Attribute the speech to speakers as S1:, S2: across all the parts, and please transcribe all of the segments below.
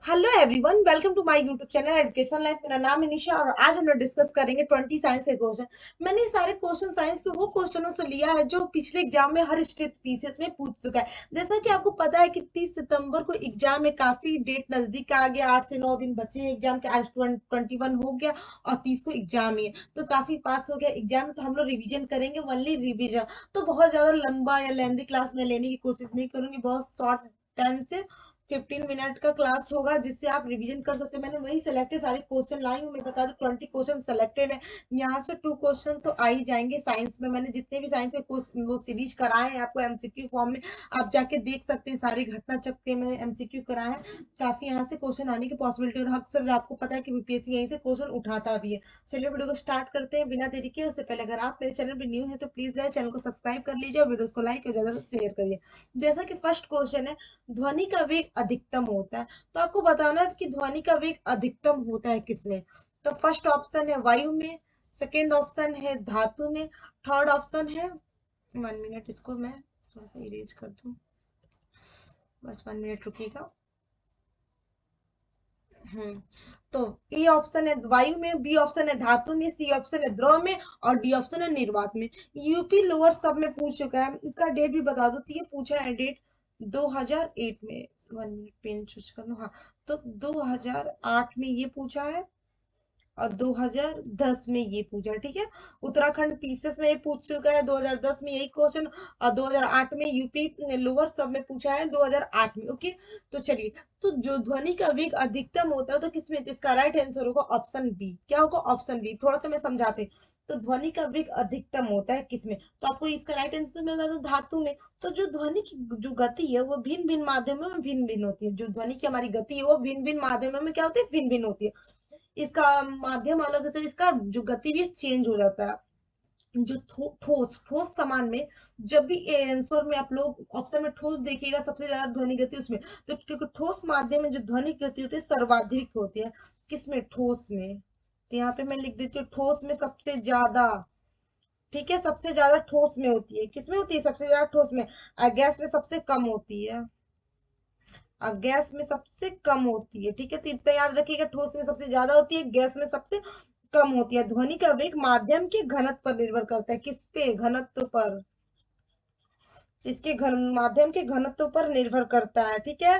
S1: Hello everyone, welcome to my YouTube channel education life. मेरा नाम है निशा और आज हम लोग डिस्कस करेंगे 20 साइंस के क्वेश्चन। मैंने सारे क्वेश्चन साइंस के वो क्वेश्चनों से लिया है जो पिछले एग्जाम में हर स्टेट पीसीएस में पूछ चुका है। जैसा कि आपको पता है कि 30 सितंबर को एग्जाम में काफी डेट नजदीक आ गया, 8 से 9 दिन बचे हैं एग्जाम के। आज 21 हो गया और 30 को एग्जाम ही है, तो काफी पास हो गया एग्जाम। तो हम लोग रिविजन करेंगे, ओनली रिविजन। तो बहुत ज्यादा लंबा या लेंदी क्लास में लेने की कोशिश नहीं करूंगी, बहुत शॉर्ट 10 से 15 मिनट का क्लास होगा जिससे आप रिवीजन कर सकते हैं। मैंने वही सिलेक्टेड सारे क्वेश्चन लाई हूँ। मैं बता दूं 20 क्वेश्चन सिलेक्टेड है, यहाँ से 2 क्वेश्चन तो आ ही जाएंगे साइंस में। मैंने जितने भी साइंस के क्वेश्चन वो सीरीज कराए हैं आपको एमसीक्यू फॉर्म में, आप जाके देख सकते हैं। सारी घटना चक्र मैंने एमसीक्यू कराए हैं, काफी यहाँ से क्वेश्चन आने की पॉसिबिलिटी। और अक्सर आपको पता है कि बीपीएससी यहीं से क्वेश्चन उठाता भी है। चलिए वीडियो को स्टार्ट करते हैं बिना देरी के। उससे पहले अगर आप मेरे चैनल पर न्यू है तो प्लीज चैनल को सब्सक्राइब कर लीजिए और वीडियो को लाइक और ज्यादा से शेयर करिए। जैसा कि फर्स्ट क्वेश्चन है, ध्वनि का वेग अधिकतम होता है, तो आपको बताना है कि ध्वनि का वेग अधिकतम होता है किसमें। तो फर्स्ट ऑप्शन है वायु में, सेकंड ऑप्शन है धातु में, थर्ड ऑप्शन है, 1 मिनट इसको मैं थोड़ा सा इरेज कर दूं, बस 1 मिनट रुकिएगा। हम्म तो ए ऑप्शन है वायु में, बी ऑप्शन है धातु में, सी ऑप्शन है द्रव में और डी ऑप्शन है निर्वात में। यूपी लोअर सब में पूछ चुका है। इसका डेट भी बता दो, तो ये पूछा है डेट 2008 में। 1 मिनट पेन चूज कर लो। हाँ, तो 2008 में ये पूछा है और 2010 में ये पूछा है, ठीक है। उत्तराखंड पीसीएस में ये पूछ चुका है 2010 में यही क्वेश्चन, और 2008 में यूपी लोअर सब में पूछा है 2008 में। ओके, तो चलिए। तो जो ध्वनि का वेग अधिकतम होता है तो किसमें, तो इसका राइट आंसर होगा ऑप्शन बी। क्या होगा, ऑप्शन बी। थोड़ा सा मैं समझाते। तो ध्वनि का वेग अधिकतम होता है किसमें, तो आपको इसका राइट आंसर मैं बता दूं धातु में। तो जो ध्वनि की जो गति है वो भिन्न भिन्न माध्यमों में भिन्न भिन्न होती है। जो ध्वनि की हमारी गति है वो भिन्न भिन्न माध्यमों में क्या होती है, भिन्न भिन्न होती है। इसका माध्यम अलग से इसका जो गति भी चेंज हो जाता है। जो ठोस ठोस सामान में, जब भी आंसर में आप लोग ऑप्शन में ठोस देखिएगा सबसे ज्यादा ध्वनि गति उसमें। तो क्योंकि ठोस माध्यम में जो ध्वनि गति होती है सर्वाधिक होती है, किसमें, ठोस में। तो यहाँ पे मैं लिख देती हूँ ठोस में सबसे ज्यादा। ठीक है, सबसे ज्यादा ठोस में होती है, किसमें होती है सबसे ज्यादा, ठोस में। गैस में सबसे कम होती है, गैस में सबसे कम होती है। ठीक है, तो इतना याद रखिएगा, ठोस में सबसे ज्यादा होती है, गैस में सबसे कम होती है। ध्वनि का वेग माध्यम के घनत्व पर निर्भर करता है, किस पे, घनत्व पर। इसके घन माध्यम के घनत्व पर निर्भर करता है, ठीक है।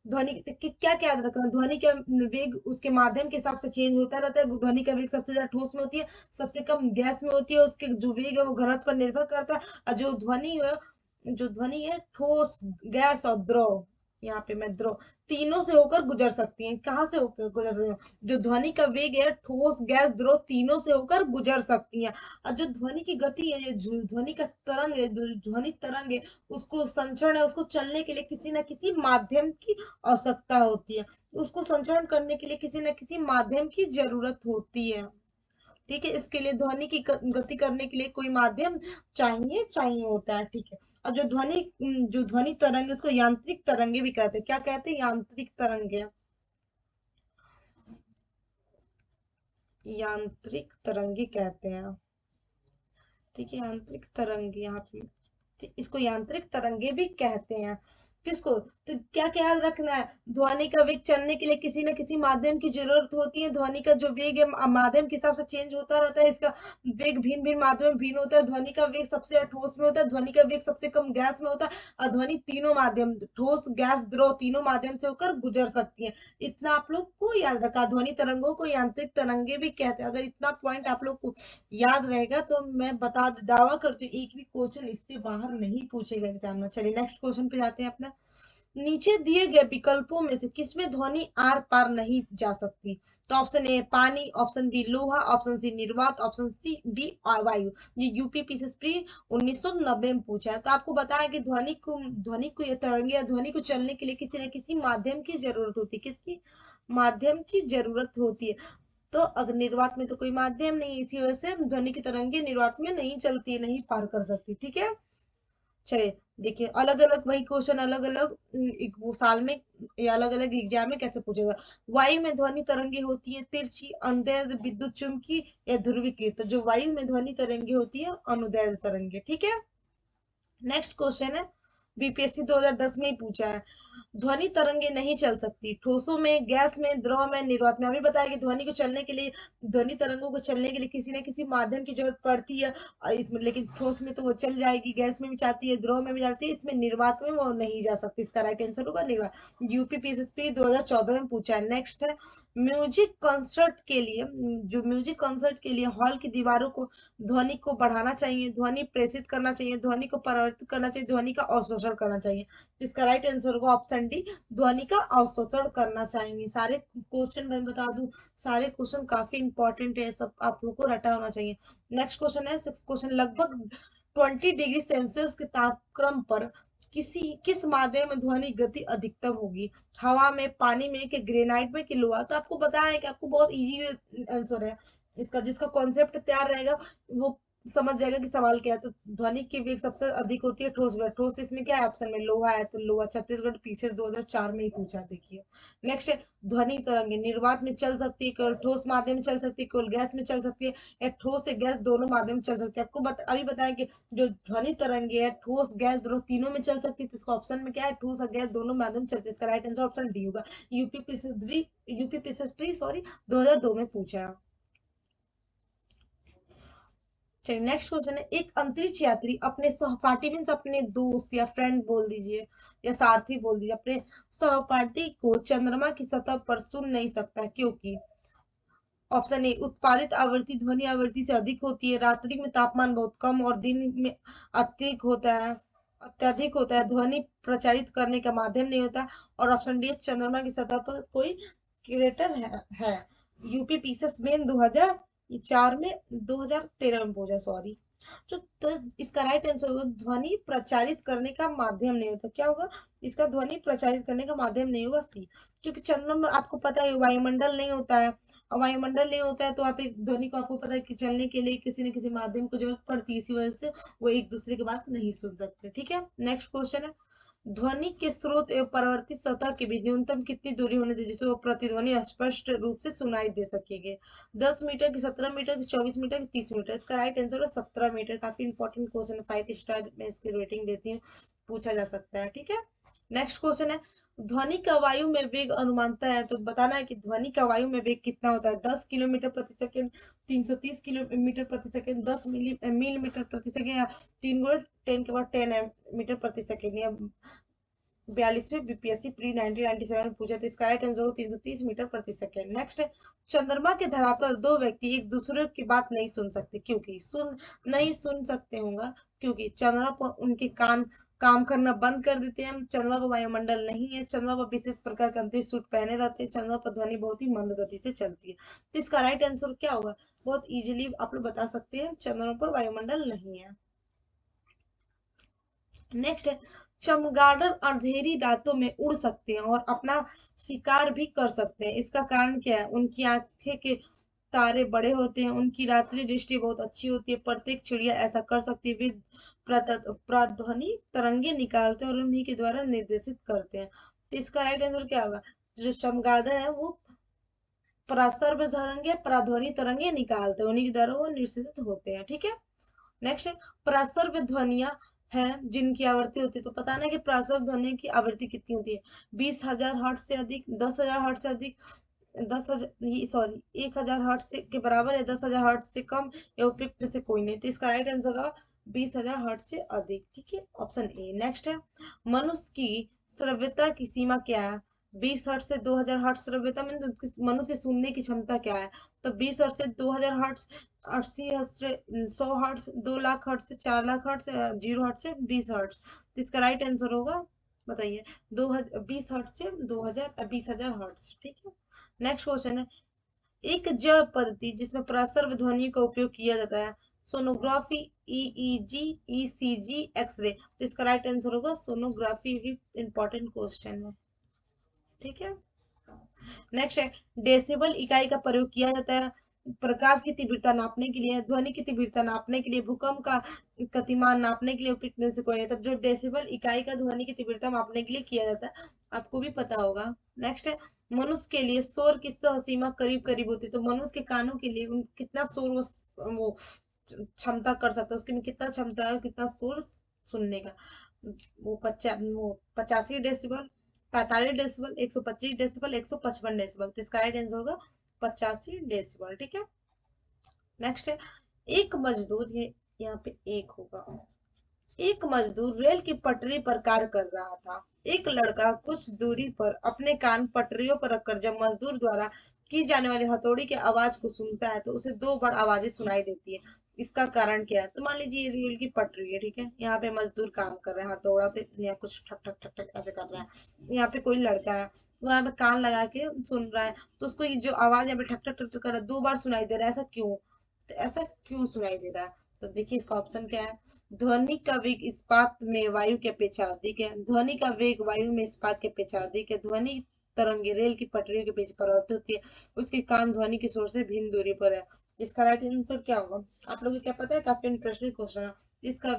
S1: ध्वनि क्या क्या याद रखना, ध्वनि का वेग उसके माध्यम के हिसाब से चेंज होता रहता है। ध्वनि का वेग सबसे ज्यादा ठोस में होती है, सबसे कम गैस में होती है। उसके जो वेग है वो घनत्व पर निर्भर करता है। और जो ध्वनि है ठोस, गैस और द्रव, यहाँ पे मैं द्रव, तीनों से होकर गुजर सकती है। कहाँ से होकर गुजर सकती है, जो ध्वनि का वेग है ठोस, गैस, द्रव, तीनों से होकर गुजर सकती है। और जो ध्वनि की गति है, जो ध्वनि का तरंग है, जो ध्वनि तरंग है, उसको संचरण है, उसको चलने के लिए किसी न किसी माध्यम की आवश्यकता होती है। उसको संचरण करने के लिए किसी न किसी माध्यम की जरूरत होती है। ठीक है, इसके लिए ध्वनि की गति करने के लिए कोई माध्यम चाहिए चाहिए होता है। ठीक है, और जो ध्वनि तरंग है उसको यांत्रिक तरंगे भी कहते हैं। क्या कहते हैं, यांत्रिक तरंगे। यांत्रिक तरंगे कहते हैं। ठीक है, यांत्रिक तरंगे यहाँ पे, तो इसको यांत्रिक तरंगे भी कहते हैं। किसको, तो क्या क्या याद रखना है, ध्वनि का वेग चलने के लिए किसी न किसी माध्यम की जरूरत होती है। ध्वनि का जो वेग है माध्यम के हिसाब से चेंज होता रहता है। इसका वेग भिन्न भिन्न माध्यम में भिन्न होता है। ध्वनि का वेग सबसे ज्यादा ठोस में होता है, ध्वनि का वेग सबसे कम गैस में होता है। और ध्वनि तीनों माध्यम, ठोस, गैस, द्रव, तीनों माध्यम से होकर गुजर सकती है। इतना आप लोग को याद रखा। ध्वनि तरंगों को यांत्रिक तरंगे भी कहते हैं। अगर इतना पॉइंट आप लोग को याद रहेगा तो मैं बता दावा करती हूँ एक भी क्वेश्चन इससे बाहर नहीं पूछेगा एग्जाम में। चलिए नेक्स्ट क्वेश्चन पे जाते हैं अपना। नीचे दिए गए विकल्पों में से किसमें ध्वनि आर पार नहीं जा सकती। तो ऑप्शन ए पानी, ऑप्शन बी लोहा, ऑप्शन सी निर्वात, ऑप्शन सी डी वायु। ये यूपी पीसीएस प्री 1990 में पूछा है। तो आपको बताया कि ध्वनि को ये तरंगे या ध्वनि को चलने के लिए किसी न किसी माध्यम की जरूरत होती है। किसकी, माध्यम की जरूरत होती है। तो अगर निर्वात में तो कोई माध्यम नहीं, इसी वजह से ध्वनि की तरंगे निर्वात में नहीं चलती, नहीं पार कर सकती। ठीक है, चलिए देखिए, अलग अलग वही क्वेश्चन अलग अलग एक वो साल में या अलग अलग एग्जाम में कैसे पूछेगा। वायु में ध्वनि तरंगे होती है तिरछी, अनुदैर्ध्य, विद्युत चुम्बकी या ध्रुवीकृत। तो जो वायु में ध्वनि तरंगे होती है अनुदैर्ध्य तरंगे। ठीक है, नेक्स्ट क्वेश्चन है, बीपीएससी 2010 में ही पूछा है। ध्वनि तरंगे नहीं चल सकती ठोसों में, गैस में, द्रव में, निर्वात में। अभी बताया कि ध्वनि को चलने के लिए, ध्वनि तरंगों को चलने के लिए किसी न किसी माध्यम की जरूरत पड़ती है। इसमें लेकिन ठोस में तो वो चल जाएगी, गैस में भी जाती है, द्रव में भी जाती है, इसमें निर्वात में वो नहीं जा सकती। इसका राइट आंसर होगा निर्वात। यूपी पीएसपी 2014 में पूछा है। नेक्स्ट है म्यूजिक कॉन्सर्ट के लिए, जो म्यूजिक कॉन्सर्ट के लिए हॉल की दीवारों को, ध्वनि को बढ़ाना चाहिए, ध्वनि प्रेषित करना चाहिए, ध्वनि को परावर्तित करना चाहिए, ध्वनि का अवशोषण करना चाहिए। इसका राइट आंसर होगा ऑप्शन डी, ध्वनि का अवशोषण करना चाहिए। सारे क्वेश्चन मैं बता दूं, सारे क्वेश्चन काफी इंपॉर्टेंट है, सब आप लोग को रटा होना चाहिए। नेक्स्ट क्वेश्चन है 6 क्वेश्चन, लगभग 20 डिग्री सेल्सियस के तापक्रम पर किस माध्यम में ध्वनि गति अधिकतम होगी? हवा में, पानी में, कि ग्रेनाइट में, कि लोहा? तो आपको पता है कि आपको बहुत इजी आंसर है इसका। जिसका कॉन्सेप्ट तैयार रहेगा वो समझ जाएगा कि सवाल क्या है। तो ध्वनि की वेग सबसे अधिक होती है ठोस में। ठोस इसमें क्या है ऑप्शन में? लोहा है, तो लोहा। छत्तीसगढ़ पीसीएस 2004 में ही पूछा, देखिए। नेक्स्ट है ध्वनि तरंगे निर्वात में चल सकती है, केवल ठोस माध्यम में चल सकती है, केवल गैस में चल सकती है, या ठोस से गैस दोनों माध्यम में चल सकती है? आपको अभी बताया कि जो ध्वनि तरंगे है ठोस, गैस, द्रव तीनों में चल सकती है। तो इसका ऑप्शन में क्या है? ठोस और गैस दोनों माध्यम में चलती है। इसका राइट आंसर ऑप्शन डी होगा। यूपी पीसीएस 2002 में पूछा है। चलिए नेक्स्ट क्वेश्चन है, एक अंतरिक्ष यात्री अपने सहपाठी मीन्स अपने दोस्त या फ्रेंड बोल दीजिए, या सारथी बोल दीजिए, अपने सहपाठी को चंद्रमा की सतह पर सुन नहीं सकता, क्योंकि ऑप्शन ए उत्पादित आवृत्ति ध्वनि आवृत्ति से अधिक होती है, रात्रि में तापमान बहुत कम और दिन में अत्यधिक होता है, ध्वनि प्रचारित करने का माध्यम नहीं होता, और ऑप्शन डी चंद्रमा की सतह पर कोई क्रेटर है। यूपी पीसीएस मेन 2004 में, 2013 में पूछा, सॉरी। तो इसका राइट आंसर होगा ध्वनि प्रचारित करने का माध्यम नहीं होता। क्या होगा इसका? ध्वनि प्रचारित करने का माध्यम नहीं होगा, सी। क्योंकि चंद्रमा आपको पता है वायुमंडल नहीं होता है, और वायुमंडल नहीं होता है तो आप एक ध्वनि को, आपको पता है कि चलने के लिए किसी न किसी माध्यम को जरूरत पड़ती है, इसी वजह से वो एक दूसरे की बात नहीं सुन सकते। ठीक है, नेक्स्ट क्वेश्चन है, ध्वनि के स्रोत एवं परावर्तित सतह के बीच न्यूनतम कितनी दूरी होनी चाहिए जिससे वो प्रतिध्वनि स्पष्ट रूप से सुनाई दे सकेगी? 10 मीटर की, 17 मीटर की, 24 मीटर की, 30 मीटर? इसका राइट आंसर है 17 मीटर। काफी इंपॉर्टेंट क्वेश्चन है, 5 स्टार में इसकी रेटिंग देती हूँ, पूछा जा सकता है। ठीक है, नेक्स्ट क्वेश्चन है, ध्वनि का वायु में वेग अनुमानता है, तो बताना है कि ध्वनि का वायु में वेग कितना होता है? 10 किलोमीटर प्रति सेकेंड, 330 किलोमीटर प्रति सेकेंड, 10 मिलीमीटर प्रति सेकेंड, या 3 गुणे 10 के बाद 10 मीटर प्रति सेकेंड, या 42वें बीपीएससी प्री 1997 में पूछा था। इसका राइट आंसर होगा 330 मीटर प्रति सेकेंड। नेक्स्ट है, चंद्रमा के धरातल दो व्यक्ति एक दूसरे की बात नहीं सुन सकते, क्योंकि नहीं सुन सकते होगा क्योंकि चंद्रमा पर उनके कान काम करना बंद कर देते हैं, चंद्रमा पर वायुमंडल नहीं है, चंद्रमा पर विशेष प्रकार के अंतरिक्ष सूट पहने रहते हैं, चंद्रमा पर ध्वनि बहुत ही मंद गति से चलती है। तो इसका राइट आंसर क्या होगा? बहुत इजीली आप लोग बता सकते हैं, चंद्रमा पर वायुमंडल नहीं है। नेक्स्ट है, चमगादड़ अंधेरी रातों में उड़ सकते हैं और अपना शिकार भी कर सकते हैं, इसका कारण क्या है? उनकी आंखें के तारे बड़े होते हैं, उनकी रात्रि दृष्टि बहुत अच्छी होती है, प्रत्येक चिड़िया ऐसा कर सकती है, वे प्रध्वनि तरंगे निकालते हैं और उन्हीं के द्वारा निर्देशित करते हैं। तो इसका राइट आंसर क्या होगा? जो चमगादड़ है वो प्रसर्व तरंगे, प्रध्वनि तरंगे निकालते हैं, उन्हीं के द्वारा वो निर्देशित होते हैं। ठीक है, नेक्स्ट है, प्रसर्व ध्वनिया है जिनकी आवृत्ति होती है, तो पता ना कि प्रसर्व ध्वनि की आवृत्ति कितनी होती है? 20,000 हर्ट्ज से अधिक, 10,000 हर्ट्ज से अधिक, 10,000 सॉरी 1,000 हर्ट्ज से के बराबर है, 10,000 हर्ट्ज से कम, या उपयुक्त में से कोई नहीं। तो इसका राइट आंसर होगा 20,000 हर्ट्ज से अधिक। ठीक है, ऑप्शन ए। नेक्स्ट है, मनुष्य की श्रव्यता की सीमा क्या है? 20 हर्ट्ज से 2,000 हर्ट्ज श्रव्यता में मनुष्य की सुनने की क्षमता क्या है? तो 20 हर्ट्ज से 2,000 हर्ट्ज, 80 हर्ट्ज से 100 हर्ट्ज, 2 लाख हर्ट्ज से 4 लाख हर्ट्ज, 0 हर्ट्ज से 20 हर्ट्ज? तो इसका राइट आंसर होगा, बताइए, 20 हर्ट्ज से 20,000 ठीक है। नेक्स्ट क्वेश्चन है, एक जैव पद्धति जिसमें प्रसर्व ध्वनि का उपयोग किया जाता है, सोनोग्राफी, ईईजी, ईसीजी, एक्सरे? तो इसका राइट आंसर होगा सोनोग्राफी भी इंपॉर्टेंट क्वेश्चन है। ठीक है, नेक्स्ट है, डेसिबल इकाई का प्रयोग किया जाता है प्रकाश की तीव्रता नापने के लिए, ध्वनि की तीव्रता नापने के लिए, भूकंप का गतिमान नापने के लिए, उपयुक्त में से कोई नहीं। तो जो डेसिबल इकाई का ध्वनि की तीव्रता मापने के लिए किया जाता है, आपको भी पता होगा। नेक्स्ट है, मनुष्य के लिए शोर की सह सीमा करीब करीब होती है, तो मनुष्य के कानों के लिए कितना शोर वो क्षमता कर सकता है, उसके में कितना क्षमता है, कितना शोर सुनने का? वो 85 डेसिबल, 45 डेसिबल, 125 डेसिबल, 155 डेसिबल। तो इसका राइट आंसर होगा 85 डेसिबल। ठीक है। नेक्स्ट है, एक मजदूर, ये यहाँ पे एक होगा, एक मजदूर रेल की पटरी पर कार्य कर रहा था। एक लड़का कुछ दूरी पर अपने कान पटरियों पर रखकर जब मजदूर द्वारा की जाने वाली हथौड़ी की आवाज को सुनता है तो उसे दो बार आवाजें सुनाई देती है। इसका कारण क्या है? तो मान लीजिए ये रेल की पटरी है, ठीक है, यहाँ पे मजदूर काम कर रहे हैं हथौड़ा से, या कुछ ठक ठक ठक ठक ऐसे कर रहा है। यहाँ पे कोई लड़का है, वो यहाँ पे कान लगा के सुन रहा है, तो उसको ये जो आवाज यहाँ पे ठक ठक ठक ठक कर रहा है, दो बार सुनाई दे रहा है। ऐसा क्यों? तो ऐसा क्यों सुनाई दे रहा है? तो देखिए इसका ऑप्शन क्या है। ध्वनि का वेग इस्पात में वायु के अपेक्षा अधिक है। ध्वनि का वेग वायु में इस्पात के अपेक्षा अधिक है। ध्वनि तरंगे रेल की पटरियों के बीच परावर्तित होती है। उसके कान ध्वनि की शोर से भिन्न दूरी पर है। इसका राइट आंसर क्या होगा? आप लोगों को क्या पता है? काफी इंटरेस्टिंग क्वेश्चन है। इसका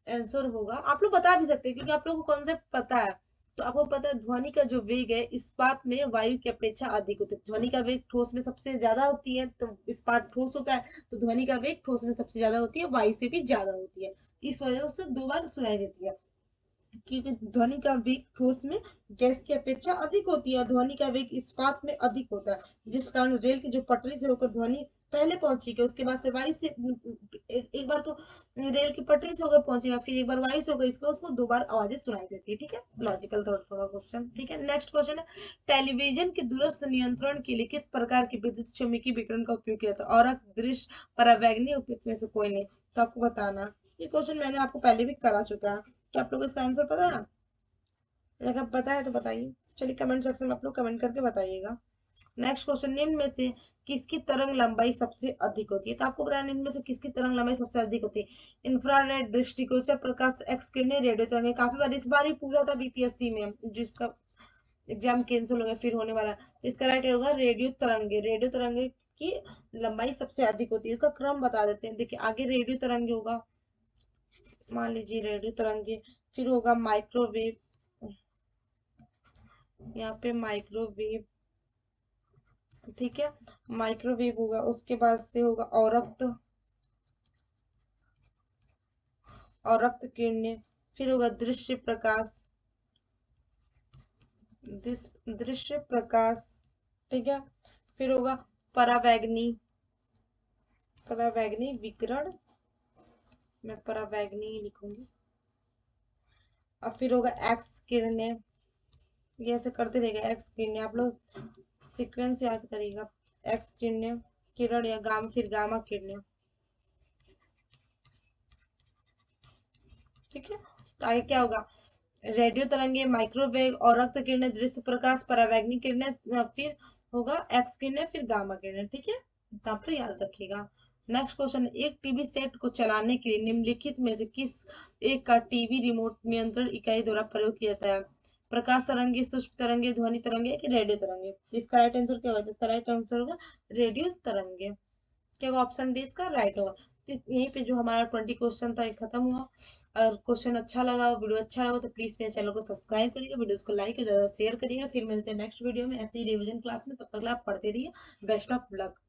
S1: आंसर होगा, आप लोग बता भी सकते हैं क्योंकि आप लोगों को कॉन्सेप्ट पता है। तो आपको पता है ध्वनि का जो वेग है इस्पात में वायु की अपेक्षा अधिक होता है। ध्वनि का वेग ठोस में सबसे ज्यादा होती है, तो इस्पात ठोस होता है, तो ध्वनि का वेग ठोस में सबसे ज्यादा होती है, वायु से भी ज्यादा होती है। इस वजह से दो बार सुनाई देती है, क्योंकि ध्वनि का वेग ठोस में गैस की अपेक्षा अधिक होती है और ध्वनि का वेग इस्पात में अधिक होता है, जिस कारण रेल की जो पटरी से होकर ध्वनि पहले पहुंचेगी, उसके बाद से वायु से एक बार तो रेल की पटरी से होकर पहुंचेगा, फिर एक बार वायु से होकर, इसको उसको दो बार आवाजें सुनाई देती है। ठीक है, लॉजिकल थोड़ा थोड़ा क्वेश्चन। ठीक है, नेक्स्ट क्वेश्चन है, टेलीविजन के दूरस्थ नियंत्रण के लिए किस प्रकार की विद्युत चुम्बकीय विकिरण का उपयोग किया था? और दृश्य परावैंगनी उपयोग में से कोई नहीं। तो आपको बताना, ये क्वेश्चन मैंने आपको पहले भी करा चुका है। क्या आप लोग को इसका आंसर पता है? अगर पता है तो बताइए, चलिए कमेंट सेक्शन में आप लोग कमेंट करके बताइएगा। नेक्स्ट क्वेश्चन, निम्न में से किसकी तरंग लंबाई सबसे अधिक होती है? तो आपको बताया निम्न में से किसकी तरंग लंबाई सबसे अधिक होती है। इंफ्रारेड, दृष्टिगोचर प्रकाश, एक्स किरणें, रेडियो तरंगे। काफी बार इस बार ही पूछा था बीपीएससी में, जिसका एग्जाम कैंसिल हो गया, फिर होने वाला है। तो इसका राइट होगा रेडियो तरंगे। रेडियो तरंगे की लंबाई सबसे अधिक होती है। इसका क्रम बता देते हैं। देखिए आगे रेडियो तरंगे होगा, मान लीजिए रेडियो तरंगे, फिर होगा माइक्रोवेव, यहाँ पे माइक्रोवेव, ठीक है, माइक्रोवेव होगा, उसके बाद से होगा औरक्त, और रक्त किरणें, फिर होगा दृश्य प्रकाश, दृश्य प्रकाश, ठीक है, फिर होगा परावैंगनी, परावैंगनी विकिरण, मैं परावैंगनी ही लिखूंगी। अब फिर होगा एक्स किरणें, ये ऐसे करते रहेगा, एक्स किरणें, आप लोग सीक्वेंस याद करिएगा। एक्स किरणें, किरण या गामा, फिर गामा किरणें। ठीक है, तो आगे क्या होगा? रेडियो तरंगे, माइक्रोवेव, और रक्त किरणें, दृश्य प्रकाश, परावैंगनिक किरणें, फिर होगा एक्स किरणें, फिर गामा किरणें। ठीक है, तो आप लोग याद रखिएगा। नेक्स्ट क्वेश्चन, एक टीवी सेट को चलाने के लिए निम्नलिखित में से किस एक का टीवी रिमोट नियंत्रण इकाई द्वारा प्रयोग किया जाता है? प्रकाश तरंगे, सूक्ष्म तरंगे, ध्वनि तरंगे कि रेडियो तरंगे? इसका राइट आंसर क्या होगा? इसका राइट आंसर होगा रेडियो तरंगे। क्या होगा? ऑप्शन डी इसका राइट होगा। तो यहीं पे जो हमारा 20 क्वेश्चन था ये खत्म हुआ। अगर क्वेश्चन अच्छा लगा, वीडियो अच्छा लगा, तो प्लीज मेरे चैनल को सब्सक्राइब करिएगा, वीडियोस को लाइक और ज्यादा शेयर करिएगा। फिर मिलते हैं नेक्स्ट वीडियो में ऐसे ही रिवीजन क्लास में, तब तक आप पढ़ते रहिए। Best of luck.